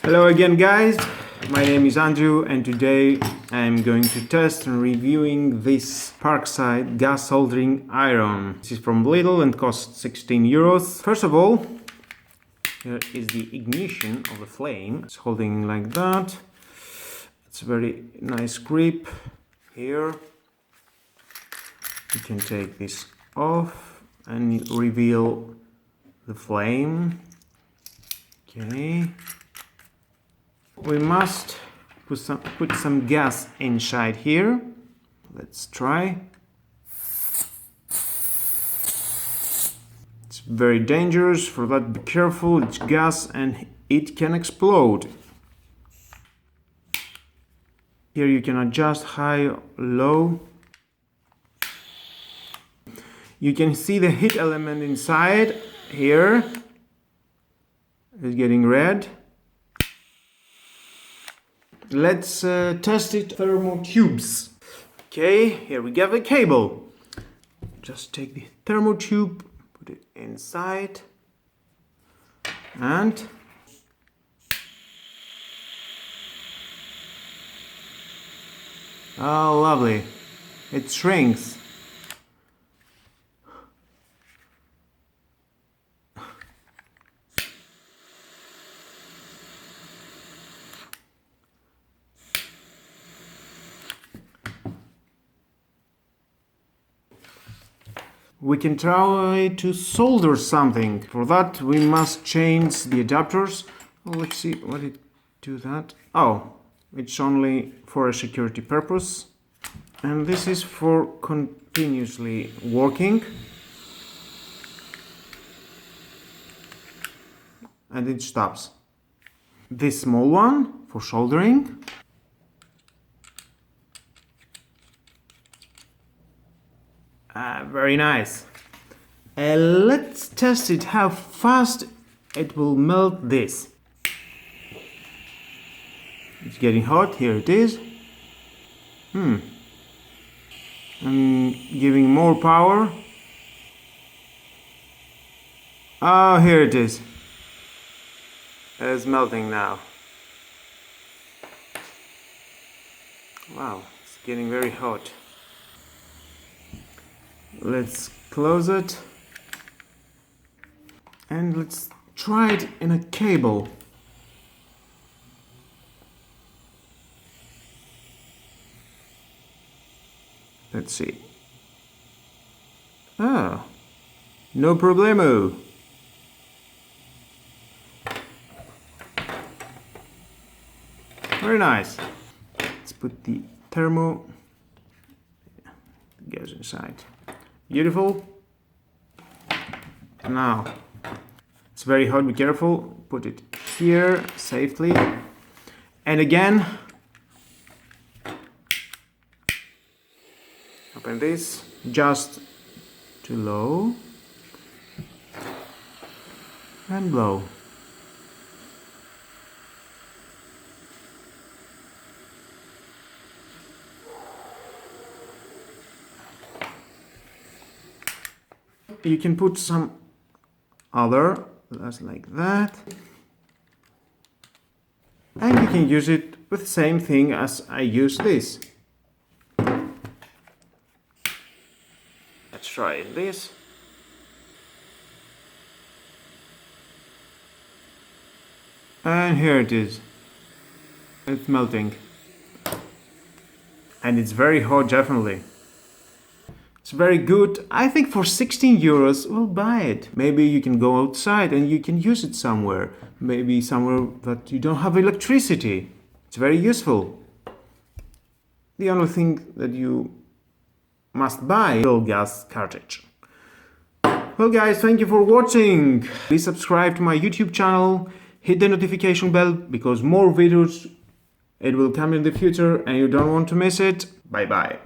Hello again guys, my name is Andrew and today I'm going to test and reviewing this Parkside gas soldering iron. This is from Lidl and costs 16 euros. First of all, here is the ignition of the flame. It's holding like that. It's a very nice grip here. You can take this off and reveal the flame. Okay. We must put some gas inside here. Let's try. It's very dangerous, for that be careful, it's gas and it can explode. Here you can adjust high, low. You can see the heat element inside here. It's getting red. Let's test it thermal tubes. Okay, here we got the cable. Just take the thermal tube, put it inside, and oh, lovely! It shrinks. We can try to solder something. For that we must change the adapters. Well, let's see what it do that. Oh, it's only for a security purpose. And this is for continuously working. And it stops. This small one for soldering. Very nice. Let's test it, how fast it will melt this. It's getting hot, here it is. I'm giving more power. Oh, here it is. It's melting now. Wow, it's getting very hot. Let's close it and let's try it in a cable. Let's see. Ah, no problemo. Very nice. Let's put the thermo gas inside. Beautiful. Now, it's very hot, be careful. Put it here safely. And again, open this just to low and blow. You can put some other, just like that, and you can use it with the same thing as I use this. Let's try this. And here it is. It's melting. And it's very hot, definitely. It's very good. I think for 16 euros we'll buy it. Maybe you can go outside and you can use it somewhere. Maybe somewhere that you don't have electricity. It's very useful. The only thing that you must buy is a gas cartridge. Well guys, thank you for watching. Please subscribe to my YouTube channel. Hit the notification bell because more videos it will come in the future and you don't want to miss it. Bye bye.